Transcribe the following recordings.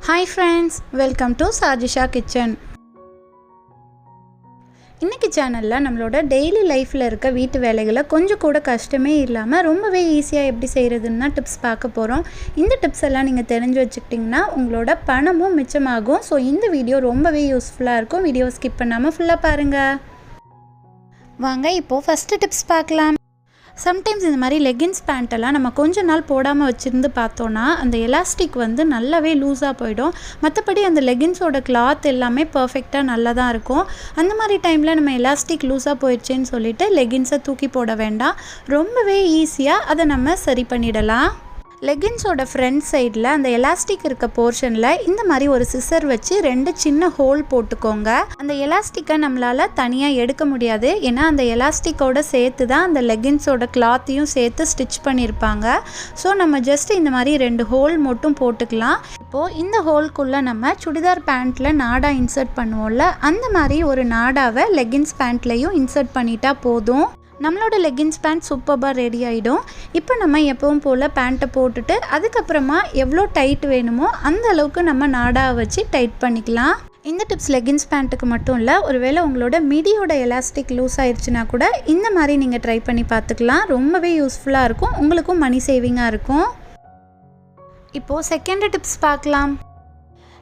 Hi friends, welcome to Sajisha Kitchen. இன்னைக்கு சேனல்ல நம்மளோட டெய்லி லைஃப்ல இருக்க வீட்டு வேலைகளை கொஞ்சம் கூட கஷ்டமே இல்லாம ரொம்பவே ஈஸியா எப்படி செய்யறதுன்னு டிப்ஸ் பார்க்க போறோம். இந்த டிப்ஸ் எல்லாம் நீங்க தெரிஞ்சு வச்சிட்டீங்கன்னா உங்களோட பணமும் மிச்சமாகும். சோ இந்த வீடியோ ரொம்பவே யூஸ்ஃபுல்லா இருக்கும். வீடியோ ஸ்கிப் பண்ணாம ஃபுல்லா பாருங்க. வாங்க இப்போ ஃபர்ஸ்ட் டிப்ஸ் பார்க்கலாம். சம்டைம்ஸ் இந்த மாதிரி லெகின்ஸ் பேண்ட்டெல்லாம் நம்ம கொஞ்ச நாள் போடாமல் வச்சுருந்து பார்த்தோன்னா அந்த எலாஸ்டிக் வந்து நல்லாவே லூஸாக போயிடும். மற்றபடி அந்த லெகின்ஸோட கிளாத் எல்லாமே பர்ஃபெக்டாக நல்லா தான் இருக்கும். அந்த மாதிரி டைமில் நம்ம எலாஸ்டிக் லூஸாக போயிடுச்சேன்னு சொல்லிவிட்டு லெகின்ஸை தூக்கி போட வேண்டாம். ரொம்பவே ஈஸியாக அதை நம்ம சரி பண்ணிடலாம். லெகின்ஸோட ஃப்ரண்ட் சைடில் அந்த எலாஸ்டிக் இருக்க போர்ஷனில் இந்த மாதிரி ஒரு சிசர் வச்சு 2 சின்ன ஹோல் போட்டுக்கோங்க. அந்த எலாஸ்டிக்கை நம்மளால் தனியாக எடுக்க முடியாது. ஏன்னா அந்த எலாஸ்டிக்கோட சேர்த்து தான் அந்த லெகின்ஸோட கிளாத்தையும் சேர்த்து ஸ்டிச் பண்ணியிருப்பாங்க. ஸோ நம்ம ஜஸ்ட் இந்த மாதிரி 2 ஹோல் மட்டும் போட்டுக்கலாம். இப்போது இந்த ஹோல்குள்ளே நம்ம சுடிதார் பேண்ட்டில் நாடா இன்சர்ட் பண்ணுவோம்ல, அந்த மாதிரி ஒரு நாடாவை லெகின்ஸ் பேண்ட்லேயும் இன்சர்ட் பண்ணிட்டா போதும். நம்மளோட லெகின்ஸ் பேண்ட் சூப்பராக ரெடி ஆகிடும். இப்போ நம்ம எப்பவும் போல் பேண்ட்டை போட்டுட்டு அதுக்கப்புறமா எவ்வளோ டைட் வேணுமோ அந்த அளவுக்கு நம்ம நாடாவை வச்சு டைட் பண்ணிக்கலாம். இந்த டிப்ஸ் லெகின்ஸ் பேண்ட்டுக்கு மட்டும் இல்லை, ஒருவேளை உங்களோட மிடியோட எலாஸ்டிக் லூஸ் ஆயிடுச்சுன்னா கூட இந்த மாதிரி நீங்கள் ட்ரை பண்ணி பார்த்துக்கலாம். ரொம்பவே யூஸ்ஃபுல்லாக இருக்கும், உங்களுக்கும் மணி சேவிங்காக இருக்கும். இப்போது செகண்ட் டிப்ஸ் பார்க்கலாம்.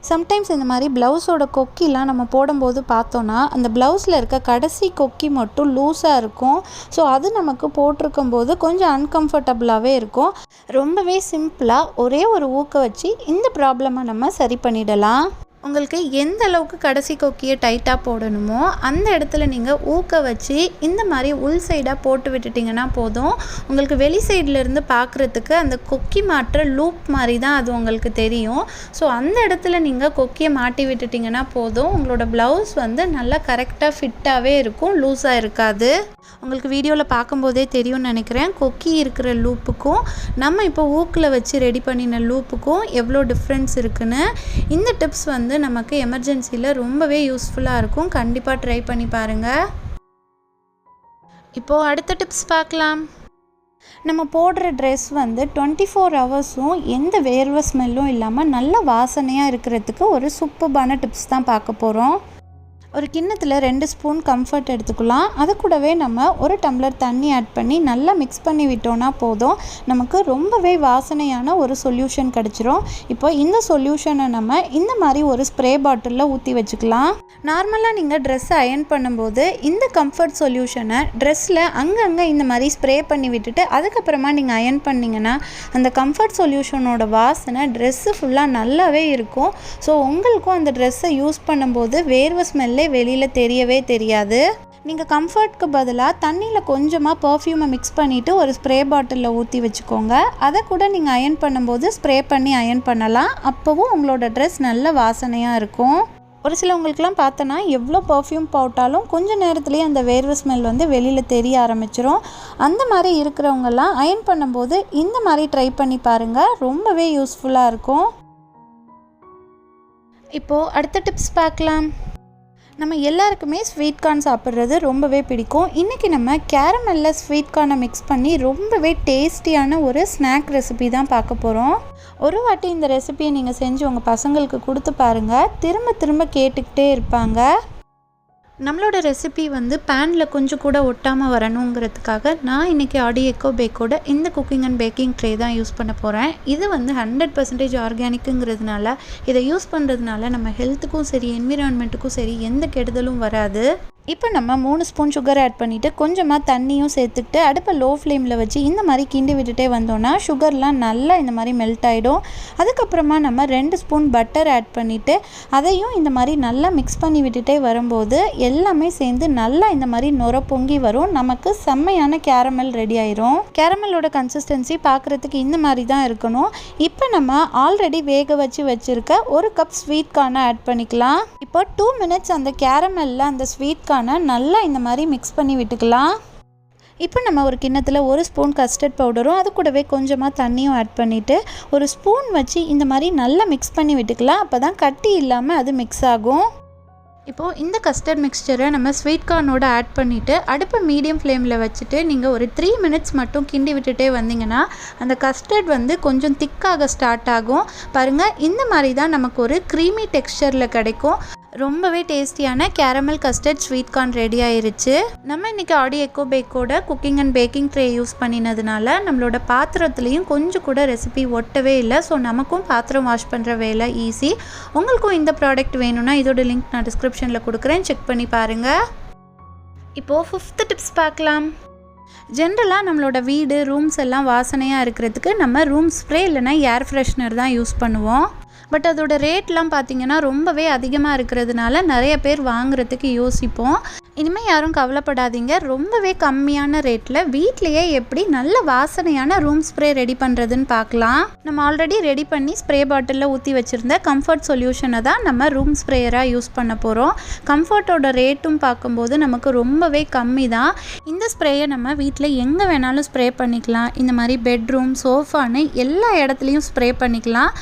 சம்டைம்ஸ் இந்த மாதிரி ப்ளவுஸோட கொக்கிலாம் நம்ம போடும்போது பார்த்தோன்னா அந்த ப்ளவுஸில் இருக்க கடைசி கொக்கி மட்டும் லூஸாக இருக்கும். ஸோ அது நமக்கு போட்டிருக்கும் போது கொஞ்சம் அன்கம்ஃபர்டபுளாகவே இருக்கும். ரொம்பவே சிம்பிளாக ஒரே ஒரு ஊக்க வச்சு இந்த ப்ராப்ளமை நம்ம சரி பண்ணிடலாம். உங்களுக்கு எந்த அளவுக்கு கடைசி கொக்கியை டைட்டாக போடணுமோ அந்த இடத்துல நீங்கள் ஊக்க வச்சு இந்த மாதிரி உள் சைடாக போட்டு விட்டுட்டிங்கன்னா போதும். உங்களுக்கு வெளி சைட்லேருந்து பார்க்குறதுக்கு அந்த கொக்கி மாட்டுற லூப் மாதிரி தான் அது உங்களுக்கு தெரியும். ஸோ அந்த இடத்துல நீங்கள் கொக்கியை மாட்டி விட்டுட்டிங்கன்னா போதும். உங்களோட ப்ளவுஸ் வந்து நல்லா கரெக்டாக ஃபிட்டாகவே இருக்கும், லூஸாக இருக்காது. உங்களுக்கு வீடியோவில் பார்க்கும்போதே தெரியும்னு நினைக்கிறேன், கொக்கி இருக்கிற லூப்புக்கும் நம்ம இப்போ ஊக்கில் வச்சு ரெடி பண்ணின லூப்புக்கும் எவ்வளோ டிஃப்ரென்ஸ் இருக்குன்னு. இந்த டிப்ஸ் வந்து நமக்கு எமர்ஜென்சியில் ரொம்பவே யூஸ்ஃபுல்லாக இருக்கும். கண்டிப்பாக ட்ரை பண்ணி பாருங்கள். இப்போது அடுத்த டிப்ஸ் பார்க்கலாம். நம்ம போடுற ட்ரெஸ் வந்து 24 ஹவர்ஸும் எந்த வேர்வை ஸ்மெல்லும் இல்லாமல் நல்ல வாசனையாக இருக்கிறதுக்கு ஒரு சூப்பரான டிப்ஸ் தான் பார்க்க போகிறோம். ஒரு கிண்ணத்தில் 2 ஸ்பூன் கம்ஃபர்ட் எடுத்துக்கலாம். அது கூடவே நம்ம 1 டம்ளர் தண்ணி ஆட் பண்ணி நல்லா மிக்ஸ் பண்ணி விட்டோன்னா போதும். நமக்கு ரொம்பவே வாசனையான ஒரு சொல்யூஷன் கிடச்சிரும். இப்போ இந்த சொல்யூஷனை நம்ம இந்த மாதிரி ஒரு ஸ்ப்ரே பாட்டிலில் ஊற்றி வச்சுக்கலாம். நார்மலாக நீங்கள் ட்ரெஸ்ஸை அயர்ன் பண்ணும்போது இந்த கம்ஃபர்ட் சொல்யூஷனை ட்ரெஸ்ஸில் அங்கங்கே இந்த மாதிரி ஸ்ப்ரே பண்ணி விட்டுட்டு அதுக்கப்புறமா நீங்கள் அயர்ன் பண்ணிங்கன்னா அந்த கம்ஃபர்ட் சொல்யூஷனோட வாசனை ட்ரெஸ்ஸு ஃபுல்லாக நல்லாவே இருக்கும். ஸோ உங்களுக்கும் அந்த ட்ரெஸ்ஸை யூஸ் பண்ணும்போது வேர்வை ஸ்மெல்லே வெளியில் தெரியவே தெரியாது. நீங்கள் கம்ஃபர்ட்க்கு பதிலாக தண்ணியில் கொஞ்சமாக பர்ஃப்யூமை மிக்ஸ் பண்ணிவிட்டு ஒரு ஸ்ப்ரே பாட்டிலில் ஊற்றி வச்சுக்கோங்க. அதை கூட நீங்கள் அயர்ன் பண்ணும்போது ஸ்ப்ரே பண்ணி அயர்ன் பண்ணலாம். அப்போவும் உங்களோட ட்ரெஸ் நல்ல வாசனையாக இருக்கும். ஒரு சிலவங்களுக்குலாம் பார்த்தோன்னா எவ்வளோ பர்ஃப்யூம் போட்டாலும் கொஞ்சம் நேரத்துலேயே அந்த வேர்வை ஸ்மெல் வந்து வெளியில் தெரிய ஆரம்பிச்சிரும். அந்த மாதிரி இருக்கிறவங்கெல்லாம் அயர்ன் பண்ணும்போது இந்த மாதிரி ட்ரை பண்ணி பாருங்கள், ரொம்பவே யூஸ்ஃபுல்லாக இருக்கும். இப்போது அடுத்த டிப்ஸ் பார்க்கலாம். நம்ம எல்லாருக்குமே ஸ்வீட் கார்ன் சாப்பிட்றது ரொம்பவே பிடிக்கும். இன்றைக்கி நம்ம கேரமெல்லில் ஸ்வீட் கார்னை மிக்ஸ் பண்ணி ரொம்பவே டேஸ்டியான ஒரு ஸ்நாக் ரெசிபி தான் பார்க்க போகிறோம். ஒரு வாட்டி இந்த ரெசிபியை நீங்கள் செஞ்சு உங்கள் பசங்களுக்கு கொடுத்து பாருங்கள், திரும்ப திரும்ப கேட்டுக்கிட்டே இருப்பாங்க. நம்மளோட ரெசிபி வந்து பேனில் கொஞ்சம் கூட ஒட்டாமல் வரணுங்கிறதுக்காக நான் இன்றைக்கி ஆடி எக்கோ பேக்கோட இந்த குக்கிங் அண்ட் பேக்கிங் ட்ரே தான் யூஸ் பண்ண போகிறேன். இது வந்து 100% ஆர்கானிக்குங்கிறதுனால இதை யூஸ் பண்ணுறதுனால நம்ம ஹெல்த்துக்கும் சரி என்விரான்மெண்ட்டுக்கும் சரி எந்த கெடுதலும் வராது. இப்போ நம்ம 3 ஸ்பூன் சுகர் ஆட் பண்ணிவிட்டு கொஞ்சமாக தண்ணியும் சேர்த்துக்கிட்டு அடுப்பை லோ ஃப்ளேமில் வச்சு இந்த மாதிரி கிண்டி விட்டுட்டே வந்தோன்னா சுகர்லாம் நல்லா இந்த மாதிரி மெல்ட் ஆகிடும். அதுக்கப்புறமா நம்ம 2 ஸ்பூன் பட்டர் ஆட் பண்ணிவிட்டு அதையும் இந்த மாதிரி நல்லா மிக்ஸ் பண்ணி விட்டுட்டே வரும்போது எல்லாமே சேர்ந்து நல்லா இந்த மாதிரி நுர பொங்கி வரும். நமக்கு செம்மையான கேரமல் ரெடி ஆயிரும். கேரமலோட கன்சிஸ்டன்சி பார்க்குறதுக்கு இந்த மாதிரி தான் இருக்கணும். இப்போ நம்ம ஆல்ரெடி வேக வச்சுருக்க 1 கப் ஸ்வீட் கார்னை ஆட் பண்ணிக்கலாம். இப்போ 2 மினிட்ஸ் அந்த கேரமலில் அந்த ஸ்வீட் கார்னை நல்லா இந்த மாதிரி மிக்ஸ் பண்ணி விட்டுக்கலாம். இப்போ நம்ம ஒரு கிண்ணத்தில் 1 ஸ்பூன் கஸ்டர்ட் பவுடரும் அது கூடவே கொஞ்சமாக தண்ணியும் ஆட் பண்ணிவிட்டு ஒரு ஸ்பூன் வச்சு இந்த மாதிரி நல்லா மிக்ஸ் பண்ணி விட்டுக்கலாம். அப்போ தான் கட்டி இல்லாமல் அது மிக்ஸ் ஆகும். இப்போது இந்த கஸ்டர்ட் மிக்ஸ்சரை நம்ம ஸ்வீட் கார்னோட ஆட் பண்ணிவிட்டு அடுப்பை மீடியம் ஃப்ளேமில் வச்சுட்டு நீங்கள் ஒரு 3 மினிட்ஸ் மட்டும் கிண்டி விட்டுட்டே வந்தீங்கன்னா அந்த கஸ்டர்ட் வந்து கொஞ்சம் திக்காக ஸ்டார்ட் ஆகும். பாருங்கள், இந்த மாதிரி தான் நமக்கு ஒரு க்ரீமி டெக்ஸ்சரில் கிடைக்கும். ரொம்பவே டேஸ்டியான caramel custard sweet corn ready ஆயிருச்சு. நம்ம இன்றைக்கி ஆடி எக்கோ பேக்கோட cooking and baking tray use பண்ணினதுனால நம்மளோட பாத்திரத்துலேயும் கொஞ்சம் கூட ரெசிபி ஒட்டவே இல்லை. ஸோ நமக்கும் பாத்திரம் வாஷ் பண்ணுற வேலை ஈஸி. உங்களுக்கும் இந்த ப்ராடக்ட் வேணும்னா இதோட லிங்க் நான் டிஸ்கிரிப்ஷனில் கொடுக்குறேன், செக் பண்ணி பாருங்கள். இப்போது 5th டிப்ஸ் பார்க்கலாம். ஜென்ரலாக நம்மளோட வீடு ரூம்ஸ் எல்லாம் வாசனையாக இருக்கிறதுக்கு நம்ம ரூம் ஸ்ப்ரே இல்லைனா ஏர் ஃப்ரெஷ்னர் தான் யூஸ் பண்ணுவோம். பட் அதோட ரேட்லாம் பார்த்திங்கன்னா ரொம்பவே அதிகமாக இருக்கிறதுனால நிறைய பேர் வாங்குறதுக்கு யோசிப்போம். இனிமேல் யாரும் கவலைப்படாதீங்க, ரொம்பவே கம்மியான ரேட்டில் வீட்லேயே எப்படி நல்ல வாசனையான ரூம் ஸ்ப்ரே ரெடி பண்ணுறதுன்னு பார்க்கலாம். நம்ம ஆல்ரெடி ரெடி பண்ணி ஸ்ப்ரே பாட்டிலில் ஊற்றி வச்சுருந்த கம்ஃபர்ட் சொல்யூஷனை தான் நம்ம ரூம் ஸ்ப்ரேயராக யூஸ் பண்ண போகிறோம். கம்ஃபர்ட்டோட ரேட்டும் பார்க்கும்போது நமக்கு ரொம்பவே கம்மி தான். இந்த ஸ்ப்ரேயை நம்ம வீட்டில் எங்கே வேணாலும் ஸ்ப்ரே பண்ணிக்கலாம். இந்த மாதிரி பெட்ரூம், சோஃபான்னு எல்லா இடத்துலையும் ஸ்ப்ரே பண்ணிக்கலாம்.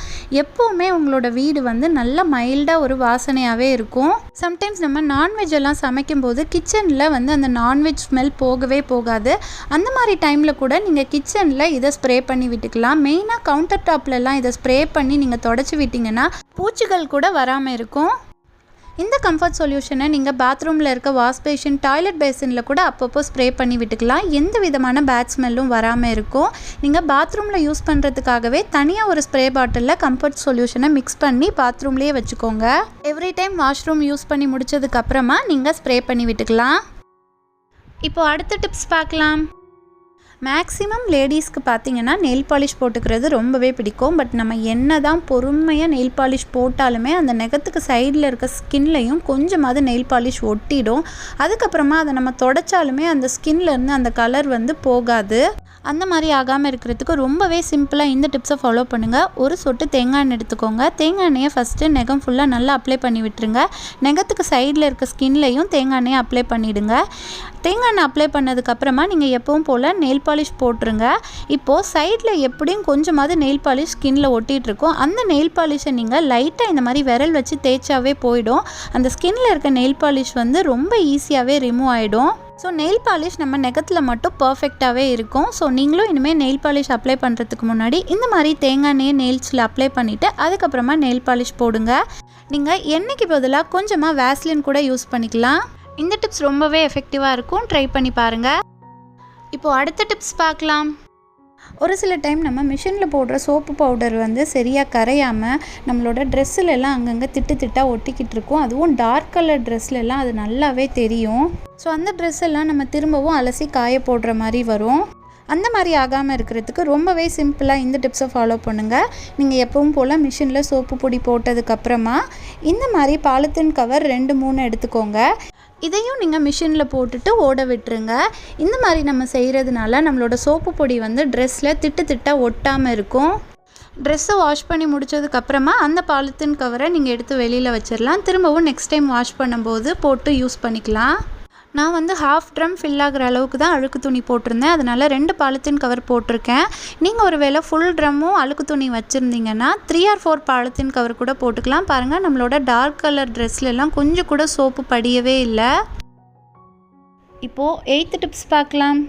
எப்போவுமே உங்களோட வீடு வந்து நல்ல மைல்டாக ஒரு வாசனையாகவே இருக்கும். சம்டைம்ஸ் நம்ம நான்வெஜ் எல்லாம் சமைக்கும்போது கிச்சனில் வந்து அந்த நான்வெஜ் ஸ்மெல் போகவே போகாது. அந்த மாதிரி டைமில் கூட நீங்கள் கிச்சனில் இதை ஸ்ப்ரே பண்ணி விட்டுக்கலாம். மெயினாக கவுண்டர் டாப்லலாம் இதை ஸ்ப்ரே பண்ணி நீங்கள் தொடச்சி விட்டிங்கன்னா பூச்சிகள் கூட வராமல் இருக்கும். இந்த கம்ஃபர்ட் சொல்யூஷனை நீங்கள் பாத்ரூமில் இருக்க வாஷ் பேஷன், டாய்லெட் பேசினில் கூட அப்பப்போ ஸ்ப்ரே பண்ணி விட்டுக்கலாம். எந்த விதமான பேட் ஸ்மெல்லும் வராமல் இருக்கும். நீங்கள் பாத்ரூமில் யூஸ் பண்ணுறதுக்காகவே தனியாக ஒரு ஸ்ப்ரே பாட்டிலில் கம்ஃபர்ட் சொல்யூஷனை மிக்ஸ் பண்ணி பாத்ரூம்லேயே வச்சுக்கோங்க. எவ்ரி டைம் வாஷ்ரூம் யூஸ் பண்ணி முடிச்சதுக்கப்புறமா நீங்கள் ஸ்ப்ரே பண்ணி விட்டுக்கலாம். இப்போது அடுத்த டிப்ஸ் பார்க்கலாம். மேக்ஸிமம் லேடிஸ்க்கு பார்த்திங்கன்னா நெயில் பாலிஷ் போட்டுக்கிறது ரொம்பவே பிடிக்கும். பட் நம்ம என்ன தான் பொறுமையாக நெயில் பாலிஷ் போட்டாலுமே அந்த நகத்துக்கு சைடில் இருக்க ஸ்கின்லையும் கொஞ்சமாவது நெயில் பாலிஷ் ஒட்டிடும். அதுக்கப்புறமா அதை நம்ம தொடச்சாலுமே அந்த ஸ்கின்லேருந்து அந்த கலர் வந்து போகாது. அந்த மாதிரி ஆகாமல் இருக்கிறதுக்கு ரொம்பவே சிம்பிளாக இந்த டிப்ஸை ஃபாலோ பண்ணுங்கள். ஒரு சொட்டு தேங்காய் எண்ணெய் எடுத்துக்கோங்க. தேங்காய் எண்ணெயை ஃபஸ்ட்டு நகம் ஃபுல்லாக நல்லா அப்ளை பண்ணி விட்டுருங்க. நகத்துக்கு சைடில் இருக்க ஸ்கின்லையும் தேங்காய் எண்ணெயை அப்ளை பண்ணிவிடுங்க. தேங்காய் எண்ணெய் அப்ளை பண்ணதுக்கப்புறமா நீங்கள் எப்பவும் போல் நெயில் பாலிஷ் போட்டுருங்க. இப்போது சைடில் எப்படியும் கொஞ்சமாவது நெயில் பாலிஷ் ஸ்கின்னில் ஒட்டிகிட்ருக்கும். அந்த நெயில் பாலிஷை நீங்கள் லைட்டாக இந்த மாதிரி விரல் வச்சு தேய்ச்சாவே போயிடும். அந்த ஸ்கின்னில் இருக்க நெயில் பாலிஷ் வந்து ரொம்ப ஈஸியாகவே ரிமூவ் ஆகிடும். ஸோ நெயில் பாலிஷ் நம்ம நெகத்தில் மட்டும் பர்ஃபெக்டாகவே இருக்கும். ஸோ நீங்களும் இனிமேல் நெயில் பாலிஷ் அப்ளை பண்ணுறதுக்கு முன்னாடி இந்த மாதிரி தேங்காய் எண்ணெயை நெயில்ஸில் அப்ளை பண்ணிவிட்டு அதுக்கப்புறமா நெயில் பாலிஷ் போடுங்க. நீங்கள் எண்ணெய்க்கு பதிலாக கொஞ்சமாக வேஸ்லின் கூட யூஸ் பண்ணிக்கலாம். இந்த டிப்ஸ் ரொம்பவே எஃபெக்டிவாக இருக்கும், ட்ரை பண்ணி பாருங்கள். இப்போது அடுத்த டிப்ஸ் பார்க்கலாம். ஒரு சில டைம் நம்ம மிஷினில் போடுற சோப்பு பவுடர் வந்து சரியாக கரையாமல் நம்மளோட ட்ரெஸ்ஸிலெல்லாம் அங்கங்கே திட்டாக ஒட்டிக்கிட்டு இருக்கும். அதுவும் டார்க் கலர் ட்ரெஸ்லெல்லாம் அது நல்லாவே தெரியும். ஸோ அந்த ட்ரெஸ் எல்லாம் நம்ம திரும்பவும் அலசி காய போடுற மாதிரி வரும். அந்த மாதிரி ஆகாமல் இருக்கிறதுக்கு ரொம்பவே சிம்பிளாக இந்த டிப்ஸை ஃபாலோ பண்ணுங்கள். நீங்கள் எப்பவும் போல் மிஷினில் சோப்பு பொடி போட்டதுக்கப்புறமா இந்த மாதிரி பாலித்தீன் கவர் 2-3 எடுத்துக்கோங்க. இதையும் நீங்கள் மிஷினில் போட்டுட்டு ஓட விட்டுருங்க. இந்த மாதிரி நம்ம செய்கிறதுனால நம்மளோட சோப்பு பொடி வந்து ட்ரெஸ்ஸில் திட்டாக ஒட்டாமல் இருக்கும். ட்ரெஸ்ஸை வாஷ் பண்ணி முடித்ததுக்கப்புறமா அந்த பாலித்தீன் கவரை நீங்கள் எடுத்து வெளியில் வச்சிடலாம். திரும்பவும் நெக்ஸ்ட் டைம் வாஷ் பண்ணும்போது போட்டு யூஸ் பண்ணிக்கலாம். நான் வந்து 1/2 ட்ரம் ஃபில் ஆகிற அளவுக்கு தான் அழுக்கு துணி போட்டிருந்தேன். அதனால் 2 பாலித்தீன் கவர் போட்டிருக்கேன். நீங்கள் ஒரு வேளை ஃபுல் ட்ரம்மும் அழுக்கு துணி வச்சுருந்தீங்கன்னா 3 or 4 பாலித்தீன் கவர் கூட போட்டுக்கலாம். பாருங்கள், நம்மளோட டார்க் கலர் ட்ரெஸ்லெல்லாம் கொஞ்சம் கூட சோப்பு படியவே இல்லை. இப்போது 8th டிப்ஸ் பார்க்கலாம்.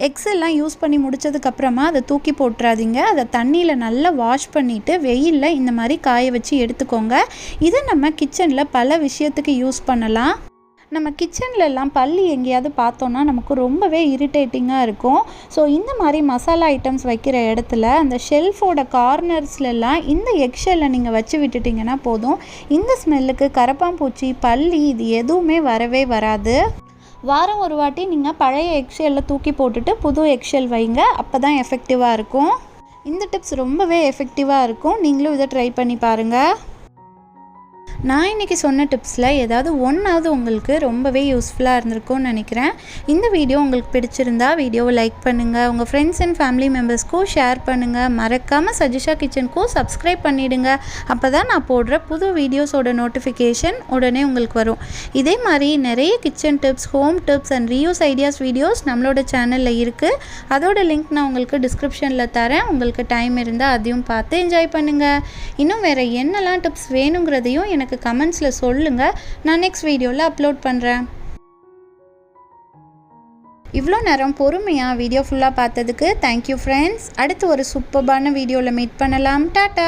எக்ஸ் எல்லாம் யூஸ் பண்ணி முடித்ததுக்கப்புறமா அதை தூக்கி போட்டுறாதீங்க. அதை தண்ணியில் நல்லா வாஷ் பண்ணிவிட்டு வெயிலில் இந்த மாதிரி காய வச்சு எடுத்துக்கோங்க. இதை நம்ம கிச்சனில் பல விஷயத்துக்கு யூஸ் பண்ணலாம். நம்ம கிச்சன்லலாம் பல்லி எங்கேயாவது பார்த்தோன்னா நமக்கு ரொம்பவே இரிட்டேட்டிங்காக இருக்கும். ஸோ இந்த மாதிரி மசாலா ஐட்டம்ஸ் வைக்கிற இடத்துல அந்த ஷெல்ஃபோட கார்னர்ஸ்லாம் இந்த எக்ஷெல்லை நீங்கள் வச்சு விட்டுட்டிங்கன்னா போதும். இந்த ஸ்மெல்லுக்கு கரப்பாம்பூச்சி, பல்லி இது எதுவுமே வரவே வராது. வாரம் ஒரு வாட்டி நீங்கள் பழைய எக்ஷெல்லை தூக்கி போட்டுட்டு புது எக்ஷெல் வைங்க. அப்போ தான் எஃபெக்டிவாக இருக்கும். இந்த டிப்ஸ் ரொம்பவே எஃபெக்டிவாக இருக்கும். நீங்களும் இதை ட்ரை பண்ணி பாருங்கள். நான் இன்றைக்கி சொன்ன டிப்ஸில் ஏதாவது ஒன்றாவது உங்களுக்கு ரொம்பவே யூஸ்ஃபுல்லாக இருந்திருக்கும்னு நினைக்கிறேன். இந்த வீடியோ உங்களுக்கு பிடிச்சிருந்தா வீடியோவை லைக் பண்ணுங்கள். உங்கள் ஃப்ரெண்ட்ஸ் அண்ட் ஃபேமிலி மெம்பர்ஸ்க்கும் ஷேர் பண்ணுங்கள். மறக்காமல் சஜிஷா கிச்சனுக்கும் சப்ஸ்கிரைப் பண்ணிவிடுங்க. அப்போ தான் நான் போடுற புது வீடியோஸோட நோட்டிஃபிகேஷன் உடனே உங்களுக்கு வரும். இதே மாதிரி நிறைய kitchen tips, home tips and reuse ideas videos நம்மளோட சேனலில் இருக்குது. அதோட லிங்க் நான் உங்களுக்கு டிஸ்கிரிப்ஷனில் தரேன். உங்களுக்கு டைம் இருந்தால் அதையும் பார்த்து என்ஜாய் பண்ணுங்கள். இன்னும் வேறு என்னெல்லாம் டிப்ஸ் வேணுங்கிறதையும் எனக்கு எனக்கு கமெண்ட்ஸில் சொல்லுங்கள். நான் நெக்ஸ்ட் வீடியோவில் அப்லோட் பண்ணுறேன். இவ்வளோ நேரம் பொறுமையாக வீடியோ ஃபுல்லாக பார்த்ததுக்கு தேங்க்யூ ஃப்ரெண்ட்ஸ். அடுத்து ஒரு சூப்பர்பான வீடியோவில் மீட் பண்ணலாம். டாட்டா.